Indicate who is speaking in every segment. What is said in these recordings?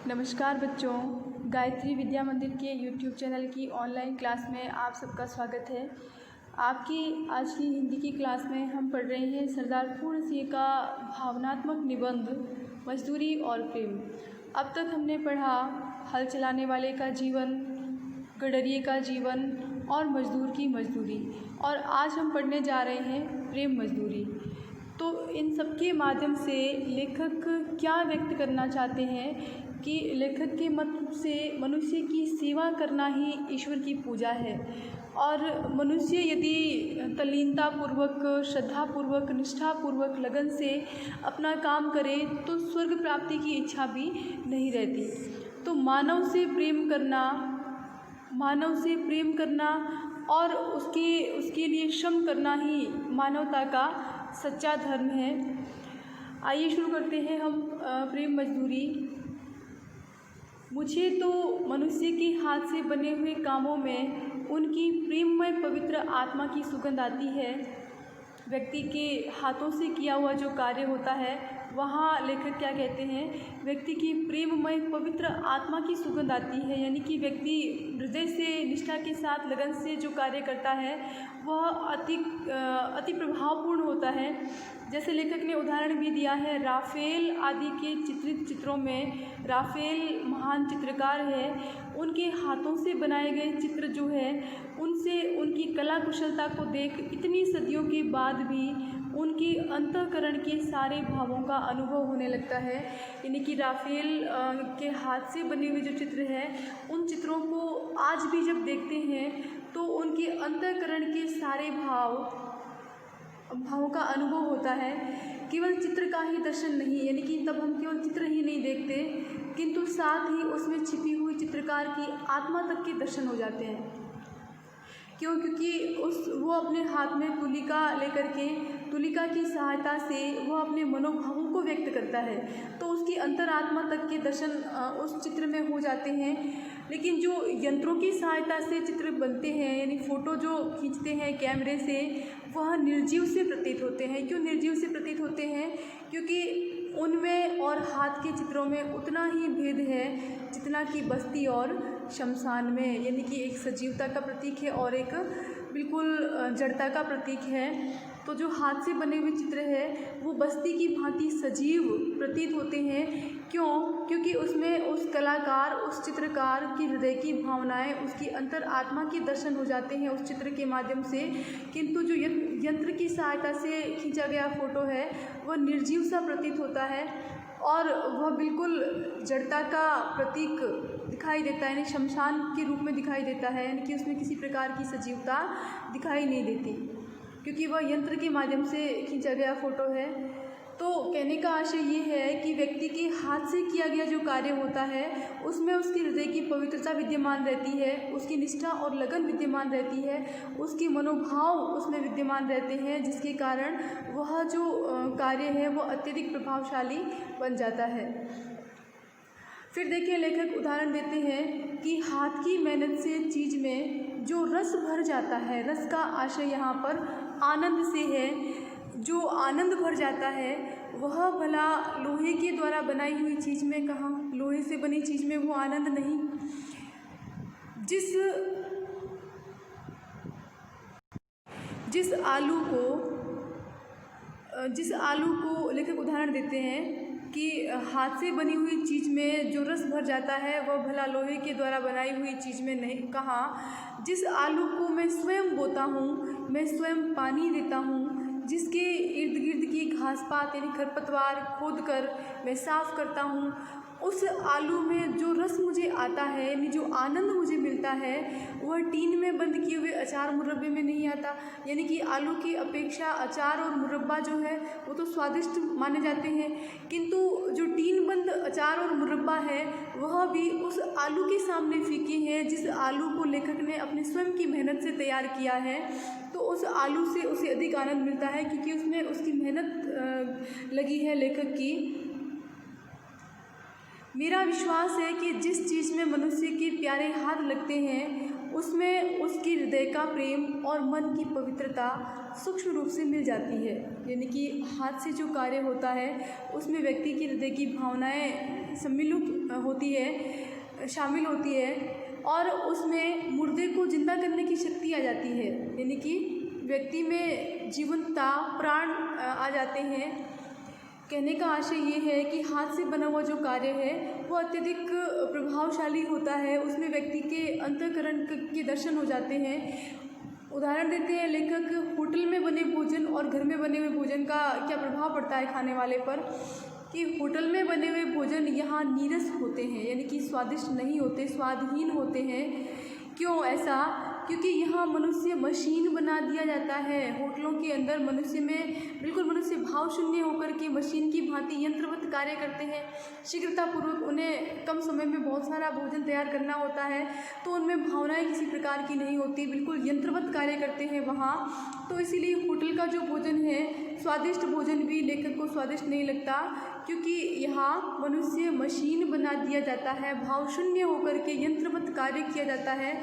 Speaker 1: नमस्कार बच्चों, गायत्री विद्या मंदिर के YouTube चैनल की ऑनलाइन क्लास में आप सबका स्वागत है। आपकी आज की हिंदी की क्लास में हम पढ़ रहे हैं सरदार पूर्ण सिंह का भावनात्मक निबंध मजदूरी और प्रेम। अब तक हमने पढ़ा हल चलाने वाले का जीवन, गडरिये का जीवन और मजदूर की मजदूरी, और आज हम पढ़ने जा रहे हैं प्रेम मजदूरी। तो इन सब के माध्यम से लेखक क्या व्यक्त करना चाहते हैं कि लेखक के मत से मनुष्य की सेवा करना ही ईश्वर की पूजा है, और मनुष्य यदि तल्लीनतापूर्वक, श्रद्धापूर्वक, निष्ठापूर्वक, लगन से अपना काम करे तो स्वर्ग प्राप्ति की इच्छा भी नहीं रहती। तो मानव से प्रेम करना और उसके लिए श्रम करना ही मानवता का सच्चा धर्म है। आइए शुरू करते हैं हम प्रेम मजदूरी। मुझे तो मनुष्य के हाथ से बने हुए कामों में उनकी प्रेममय पवित्र आत्मा की सुगंध आती है। व्यक्ति के हाथों से किया हुआ जो कार्य होता है, वहाँ लेखक क्या कहते हैं, व्यक्ति की प्रेममय पवित्र आत्मा की सुगंध आती है। यानी कि व्यक्ति हृदय से, निष्ठा के साथ, लगन से जो कार्य करता है वह अति प्रभावपूर्ण होता है। जैसे लेखक ने उदाहरण भी दिया है, राफेल आदि के चित्रित चित्रों में, राफेल महान चित्रकार है, उनके हाथों से बनाए गए चित्र जो है, उनसे उनकी कला कुशलता को देख इतनी सदियों के बाद भी उनके अंतःकरण के सारे भावों का अनुभव होने लगता है। यानी कि राफेल के हाथ से बने हुए जो चित्र हैं, उन चित्रों को आज भी जब देखते हैं तो उनके अंतःकरण के सारे भावों का अनुभव होता है। केवल चित्र का ही दर्शन नहीं, यानी कि तब हम केवल चित्र ही नहीं देखते, किंतु साथ ही उसमें छिपी हुई चित्रकार की आत्मा तक के दर्शन हो जाते हैं। क्योंकि वो अपने हाथ में तुलिका लेकर के, तुलिका की सहायता से वह अपने मनोभावों को व्यक्त करता है, तो उसकी अंतरात्मा तक के दर्शन उस चित्र में हो जाते हैं। लेकिन जो यंत्रों की सहायता से चित्र बनते हैं, यानी फ़ोटो जो खींचते हैं कैमरे से, वह निर्जीव से प्रतीत होते हैं। क्यों निर्जीव से प्रतीत होते हैं? क्योंकि उनमें और हाथ के चित्रों में उतना ही भेद है जितना कि बस्ती और शमशान में। यानी कि एक सजीवता का प्रतीक है और एक बिल्कुल जड़ता का प्रतीक है। तो जो हाथ से बने हुए चित्र है वो बस्ती की भांति सजीव प्रतीत होते हैं। क्यों? क्योंकि उसमें उस कलाकार, उस चित्रकार की हृदय की भावनाएं, उसकी अंतर आत्मा के दर्शन हो जाते हैं उस चित्र के माध्यम से। किंतु जो यंत्र की सहायता से खींचा गया फ़ोटो है वह निर्जीव सा प्रतीत होता है और वह बिल्कुल जड़ता का प्रतीक दिखाई देता है, यानी शमशान के रूप में दिखाई देता है। यानी कि उसमें किसी प्रकार की सजीवता दिखाई नहीं देती, क्योंकि वह यंत्र के माध्यम से खींचा गया फ़ोटो है। तो कहने का आशय ये है कि व्यक्ति के हाथ से किया गया जो कार्य होता है उसमें उसकी हृदय की पवित्रता विद्यमान रहती है, उसकी निष्ठा और लगन विद्यमान रहती है, उसके मनोभाव उसमें विद्यमान रहते हैं, जिसके कारण वह जो कार्य है वो अत्यधिक प्रभावशाली बन जाता है। फिर देखिए, लेखक उदाहरण देते हैं कि हाथ की मेहनत से चीज़ में जो रस भर जाता है, रस का आशय यहाँ पर आनंद से है, जो आनंद भर जाता है वह भला लोहे के द्वारा बनाई हुई चीज़ में कहाँ, लोहे से बनी चीज़ में वो आनंद नहीं। जिस आलू को लेखक उदाहरण देते हैं कि हाथ से बनी हुई चीज़ में जो रस भर जाता है वह भला लोहे के द्वारा बनाई हुई चीज़ में नहीं। कहाँ? जिस आलू को मैं स्वयं बोता हूँ, मैं स्वयं पानी देता हूँ, जिसके इर्द गिर्द की घास पात यानी खरपतवार खोद कर मैं साफ़ करता हूँ, उस आलू में जो रस मुझे आता है, यानी जो आनंद मुझे मिलता है, वह टीन में बंद किए हुए अचार मुरब्बे में नहीं आता। यानी कि आलू की अपेक्षा अचार और मुरब्बा जो है वो तो स्वादिष्ट माने जाते हैं, किंतु जो टीन बंद अचार और मुरब्बा है वह भी उस आलू के सामने फीके हैं, जिस आलू को लेखक ने अपने स्वयं की मेहनत से तैयार किया है। तो उस आलू से उसे अधिक आनंद मिलता है, क्योंकि उसमें उसकी मेहनत लगी है लेखक की। मेरा विश्वास है कि जिस चीज़ में मनुष्य के प्यारे हाथ लगते हैं उसमें उसकी हृदय का प्रेम और मन की पवित्रता सूक्ष्म रूप से मिल जाती है। यानी कि हाथ से जो कार्य होता है उसमें व्यक्ति की हृदय की भावनाएं सम्मिलित होती है, शामिल होती है, और उसमें मुर्दे को जिंदा करने की शक्ति आ जाती है। यानी कि व्यक्ति में जीवंतता, प्राण आ जाते हैं। कहने का आशय ये है कि हाथ से बना हुआ जो कार्य है वो अत्यधिक प्रभावशाली होता है, उसमें व्यक्ति के अंतःकरण के दर्शन हो जाते हैं। उदाहरण देते हैं लेखक, होटल में बने भोजन और घर में बने हुए भोजन का क्या प्रभाव पड़ता है खाने वाले पर, कि होटल में बने हुए भोजन यहाँ नीरस होते हैं, यानी कि स्वादिष्ट नहीं होते, स्वादहीन होते हैं। क्यों ऐसा? क्योंकि यहाँ मनुष्य मशीन बना दिया जाता है। होटलों के अंदर मनुष्य में बिल्कुल मनुष्य भाव शून्य होकर के मशीन की भांति यंत्रवत कार्य करते हैं। शीघ्रतापूर्वक उन्हें कम समय में बहुत सारा भोजन तैयार करना होता है, तो उनमें भावनाएं किसी प्रकार की नहीं होती, बिल्कुल यंत्रवत कार्य करते हैं वहाँ। तो इसीलिए होटल का जो भोजन है, स्वादिष्ट भोजन भी लेखक को स्वादिष्ट नहीं लगता, क्योंकि यहाँ मनुष्य मशीन बना दिया जाता है, भाव शून्य होकर के यंत्रवत कार्य किया जाता है।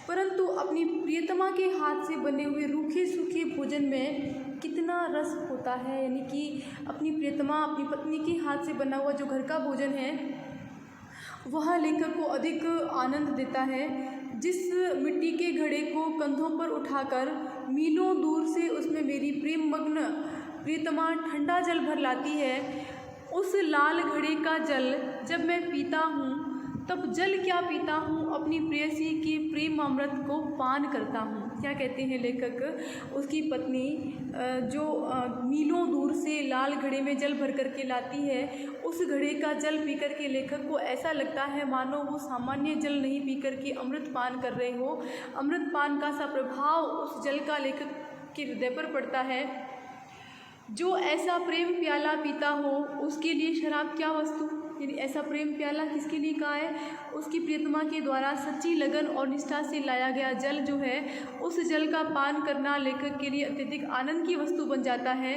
Speaker 1: परंतु अपनी प्रियतमा के हाथ से बने हुए रूखे सूखे भोजन में कितना रस होता है। यानी कि अपनी प्रियतमा, अपनी पत्नी के हाथ से बना हुआ जो घर का भोजन है वह लेखक को अधिक आनंद देता है। जिस मिट्टी के घड़े को कंधों पर उठाकर मीलों दूर से उसमें मेरी प्रेम मग्न प्रियतमा ठंडा जल भर लाती है, उस लाल घड़े का जल जब मैं पीता हूँ तब जल क्या पीता हूँ, अपनी प्रेयसी के प्रेम अमृत को पान करता हूँ। क्या कहते हैं लेखक, उसकी पत्नी जो मीलों दूर से लाल घड़े में जल भर करके लाती है, उस घड़े का जल पी कर के लेखक को ऐसा लगता है मानो वो सामान्य जल नहीं पी कर के अमृत पान कर रहे हो। अमृत पान का सा प्रभाव उस जल का लेखक के हृदय पर पड़ता है। जो ऐसा प्रेम प्याला पीता हो उसके लिए शराब क्या वस्तु। यानी ऐसा प्रेम प्याला किसके लिए कहा है? उसकी प्रियतमा के द्वारा सच्ची लगन और निष्ठा से लाया गया जल जो है, उस जल का पान करना लेखक के लिए अत्यधिक आनंद की वस्तु बन जाता है।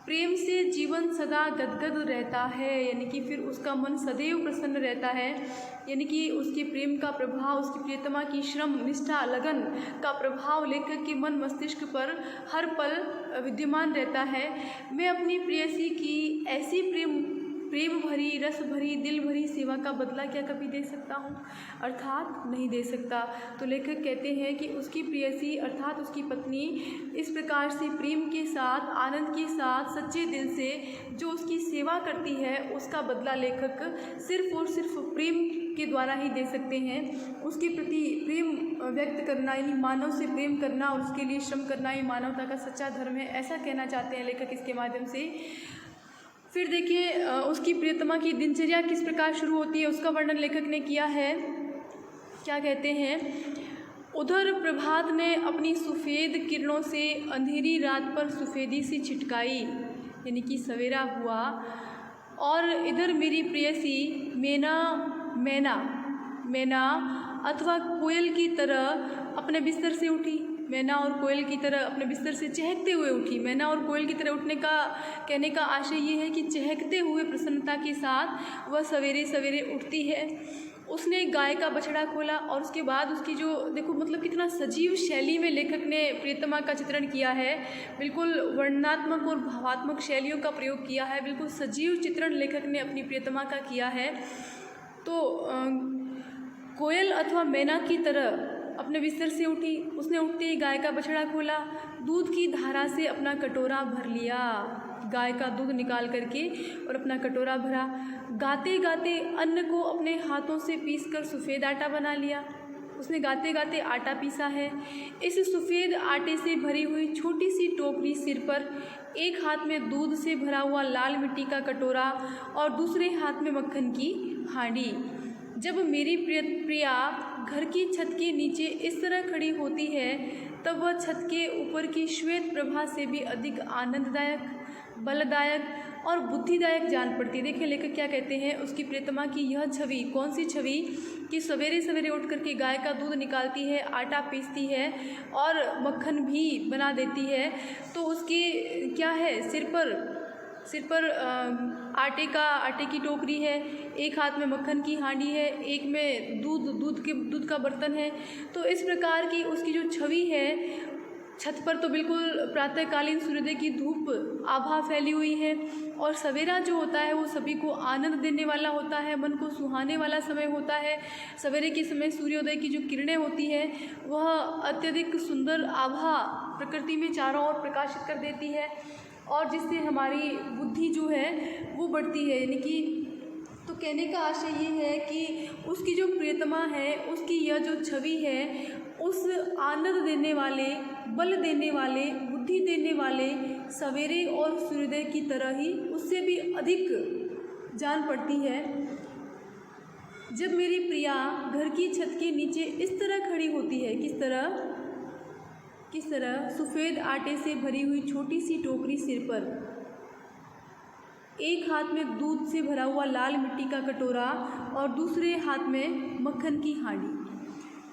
Speaker 1: प्रेम से जीवन सदा गदगद रहता है, यानी कि फिर उसका मन सदैव प्रसन्न रहता है। यानी कि उसके प्रेम का प्रभाव, उसकी प्रियतमा की श्रम, निष्ठा, लगन का प्रभाव लेखक के मन मस्तिष्क पर हर पल विद्यमान रहता है। मैं अपनी प्रेयसी की ऐसी प्रेम भरी, रस भरी, दिल भरी सेवा का बदला क्या कभी दे सकता हूँ? अर्थात नहीं दे सकता। तो लेखक कहते हैं कि उसकी प्रेयसी अर्थात उसकी पत्नी इस प्रकार से प्रेम के साथ, आनंद के साथ, सच्चे दिल से जो उसकी सेवा करती है, उसका बदला लेखक सिर्फ और सिर्फ प्रेम के द्वारा ही दे सकते हैं। उसके प्रति प्रेम व्यक्त करना, यानी मानव से प्रेम करना और उसके लिए श्रम करना, ये मानवता का सच्चा धर्म है, ऐसा कहना चाहते हैं लेखक इसके माध्यम से। फिर देखिए उसकी प्रियतमा की दिनचर्या किस प्रकार शुरू होती है, उसका वर्णन लेखक ने किया है। क्या कहते हैं, उधर प्रभात ने अपनी सफ़ेद किरणों से अंधेरी रात पर सफ़ेदी सी छिटकाई, यानी कि सवेरा हुआ, और इधर मेरी प्रेयसी मैना अथवा कोयल की तरह अपने बिस्तर से उठी। मैना और कोयल की तरह अपने बिस्तर से चहकते हुए उठी। मैना और कोयल की तरह उठने का कहने का आशय ये है कि चहकते हुए प्रसन्नता के साथ वह सवेरे सवेरे उठती है। उसने गाय का बछड़ा खोला और उसके बाद उसकी जो देखो मतलब कितना सजीव शैली में लेखक ने प्रियतमा का चित्रण किया है। बिल्कुल वर्णनात्मक और भावात्मक शैलियों का प्रयोग किया है। बिल्कुल सजीव चित्रण लेखक ने अपनी प्रियतमा का किया है। तो कोयल अथवा मैना की तरह अपने बिस्तर से उठी। उसने उठते ही गाय का बछड़ा खोला, दूध की धारा से अपना कटोरा भर लिया, गाय का दूध निकाल करके और अपना कटोरा भरा। गाते गाते अन्न को अपने हाथों से पीसकर सफ़ेद आटा बना लिया। उसने गाते गाते आटा पीसा है। इस सफ़ेद आटे से भरी हुई छोटी सी टोकरी सिर पर, एक हाथ में दूध से भरा हुआ लाल मिट्टी का कटोरा और दूसरे हाथ में मक्खन की हांडी। जब मेरी प्रिया घर की छत के नीचे इस तरह खड़ी होती है तब वह छत के ऊपर की श्वेत प्रभा से भी अधिक आनंददायक, बलदायक और बुद्धिदायक जान पड़ती है। देखिए लेखक क्या कहते हैं, उसकी प्रियतमा की यह छवि, कौन सी छवि, कि सवेरे सवेरे उठ करके गाय का दूध निकालती है, आटा पीसती है और मक्खन भी बना देती है। तो उसकी क्या है, सिर पर आटे की टोकरी है, एक हाथ में मक्खन की हांडी है, एक में दूध का बर्तन है। तो इस प्रकार की उसकी जो छवि है, छत पर तो बिल्कुल प्रातःकालीन सूर्योदय की धूप आभा फैली हुई है और सवेरा जो होता है वो सभी को आनंद देने वाला होता है, मन को सुहाने वाला समय होता है। सवेरे के समय सूर्योदय की जो किरणें होती है वह अत्यधिक सुंदर आभा प्रकृति में चारों ओर प्रकाशित कर देती है और जिससे हमारी बुद्धि जो है वो बढ़ती है। यानी कि तो कहने का आशय ये है कि उसकी जो प्रियतमा है, उसकी यह जो छवि है, उस आनंद देने वाले, बल देने वाले, बुद्धि देने वाले सवेरे और सूर्योदय की तरह ही उससे भी अधिक जान पड़ती है। जब मेरी प्रिया घर की छत के नीचे इस तरह खड़ी होती है, किस तरह सफ़ेद आटे से भरी हुई छोटी सी टोकरी सिर पर, एक हाथ में दूध से भरा हुआ लाल मिट्टी का कटोरा और दूसरे हाथ में मक्खन की हांडी,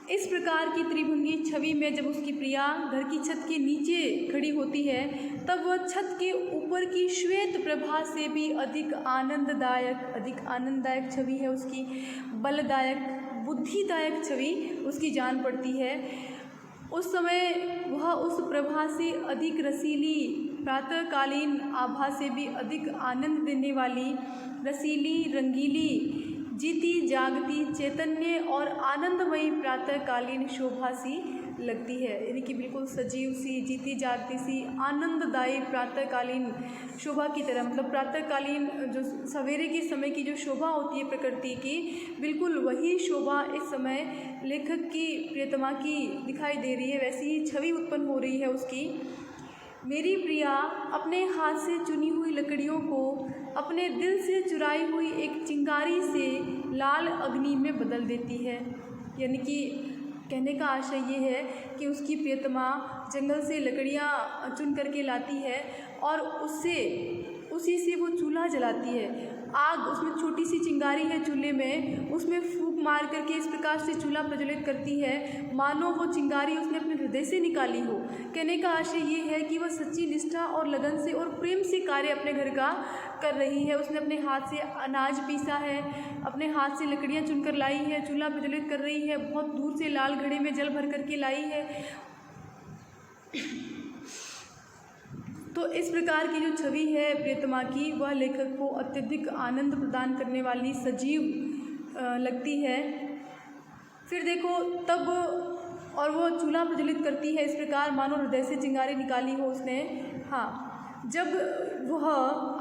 Speaker 1: इस प्रकार की त्रिभंगी छवि में जब उसकी प्रिया घर की छत के नीचे खड़ी होती है, तब वह छत के ऊपर की श्वेत प्रभा से भी अधिक आनंददायक छवि है उसकी, बलदायक, बुद्धिदायक छवि उसकी जान पड़ती है। उस समय वह उस प्रभा से अधिक रसीली, प्रातःकालीन आभा से भी अधिक आनंद देने वाली, रसीली, रंगीली, जीती जागती, चैतन्य और आनंदमयी प्रातःकालीन शोभा सी लगती है। यानी कि बिल्कुल सजीव सी, जीती जागती सी, आनंददायी प्रातःकालीन शोभा की तरह, मतलब प्रातःकालीन जो सवेरे के समय की जो शोभा होती है प्रकृति की, बिल्कुल वही शोभा इस समय लेखक की प्रियतमा की दिखाई दे रही है, वैसी ही छवि उत्पन्न हो रही है उसकी। मेरी प्रिया अपने हाथ से चुनी हुई लकड़ियों को अपने दिल से चुराई हुई एक चिंगारी से लाल अग्नि में बदल देती है। यानी कि कहने का आशय ये है कि उसकी प्रियतमा जंगल से लकड़ियाँ चुन करके लाती है और उसी से वो चूल्हा जलाती है। आग, उसमें छोटी सी चिंगारी है चूल्हे में, उसमें फूंक मार करके इस प्रकार से चूल्हा प्रज्वलित करती है मानो वो चिंगारी उसने अपने हृदय से निकाली हो। कहने का आशय ये है कि वह सच्ची निष्ठा और लगन से और प्रेम से कार्य अपने घर का कर रही है। उसने अपने हाथ से अनाज पीसा है, अपने हाथ से लकड़ियाँ चुनकर लाई है, चूल्हा प्रज्वलित कर रही है, बहुत दूर से लाल घड़े में जल भर करके लाई है। तो इस प्रकार की जो छवि है प्रियतमा की, वह लेखक को अत्यधिक आनंद प्रदान करने वाली, सजीव लगती है। फिर देखो तब, और वो चूल्हा प्रज्वलित करती है इस प्रकार मानो हृदय से चिंगारी निकाली हो उसने। हाँ, जब वह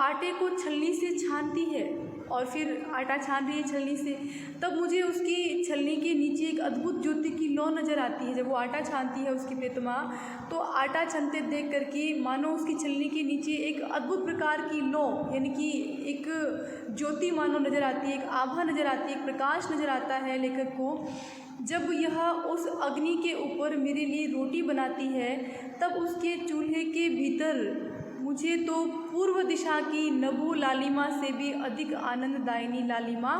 Speaker 1: आटे को छलनी से छानती है और फिर आटा छान रही है छलनी से, तब मुझे उसकी छलनी के नीचे एक अद्भुत ज्योति की लौ नज़र आती है। जब वो आटा छानती है उसकी प्रियतमा, तो आटा छनते देख करके मानो उसकी छलनी के नीचे एक अद्भुत प्रकार की लौ, यानी कि एक ज्योति मानो नज़र आती है, एक आभा नज़र आती है, एक प्रकाश नज़र आता है लेखक को। जब यह उस अग्नि के ऊपर मेरे लिए रोटी बनाती है, तब उसके चूल्हे के भीतर मुझे तो पूर्व दिशा की नभो लालिमा से भी अधिक आनंददायिनी लालिमा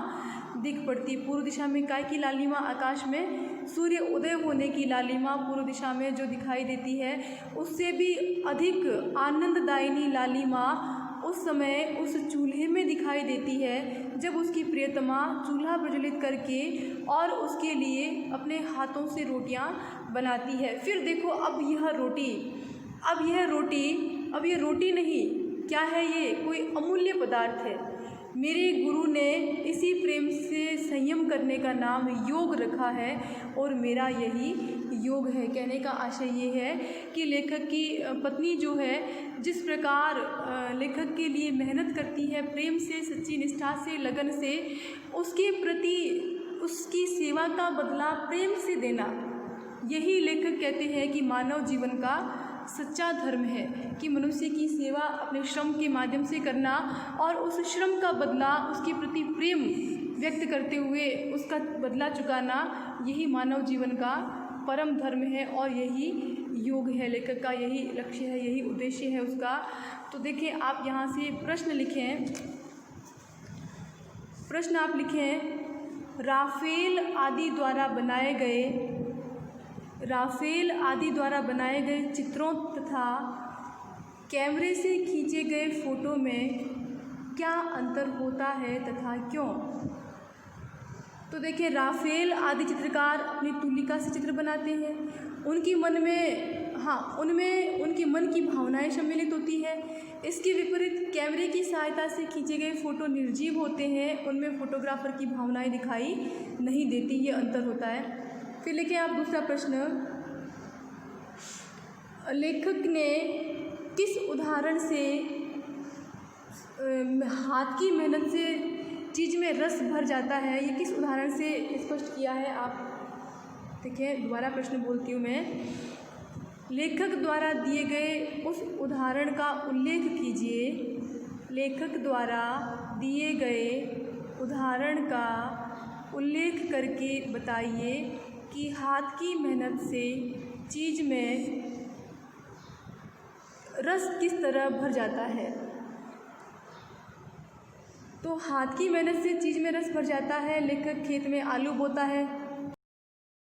Speaker 1: दिख पड़ती। पूर्व दिशा में काय की लालिमा, आकाश में सूर्य उदय होने की लालिमा पूर्व दिशा में जो दिखाई देती है, उससे भी अधिक आनंददायिनी लालिमा उस समय उस चूल्हे में दिखाई देती है, जब उसकी प्रियतमा चूल्हा प्रज्वलित करके और उसके लिए अपने हाथों से रोटियां बनाती है। फिर देखो अब यह रोटी नहीं, क्या है ये? कोई अमूल्य पदार्थ है। मेरे गुरु ने इसी प्रेम से संयम करने का नाम योग रखा है और मेरा यही योग है। कहने का आशय ये है कि लेखक की पत्नी जो है, जिस प्रकार लेखक के लिए मेहनत करती है प्रेम से, सच्ची निष्ठा से, लगन से, उसके प्रति उसकी सेवा का बदला प्रेम से देना, यही लेखक कहते हैं कि मानव जीवन का सच्चा धर्म है, कि मनुष्य की सेवा अपने श्रम के माध्यम से करना और उस श्रम का बदला उसके प्रति प्रेम व्यक्त करते हुए उसका बदला चुकाना, यही मानव जीवन का परम धर्म है और यही योग है। लेखक का यही लक्ष्य है, यही उद्देश्य है उसका। तो देखें, आप यहाँ से प्रश्न लिखें। प्रश्न आप लिखें, राफेल आदि द्वारा बनाए गए चित्रों तथा कैमरे से खींचे गए फोटो में क्या अंतर होता है तथा क्यों? तो देखिए, राफेल आदि चित्रकार अपनी तुलिका से चित्र बनाते हैं। उनकी मन की भावनाएं सम्मिलित होती है। इसके विपरीत कैमरे की सहायता से खींचे गए फ़ोटो निर्जीव होते हैं, उनमें फोटोग्राफर की भावनाएं दिखाई नहीं देती। ये अंतर होता है। फिर लेके आप दूसरा प्रश्न, लेखक ने किस उदाहरण से हाथ की मेहनत से चीज़ में रस भर जाता है, ये किस उदाहरण से स्पष्ट किया है? आप देखिए, दोबारा प्रश्न बोलती हूँ मैं। लेखक द्वारा दिए गए उस उदाहरण का उल्लेख कीजिए। लेखक द्वारा दिए गए उदाहरण का उल्लेख करके बताइए कि हाथ की मेहनत से चीज़ में रस किस तरह भर जाता है। तो हाथ की मेहनत से चीज़ में रस भर जाता है। लेखक खेत में आलू बोता है,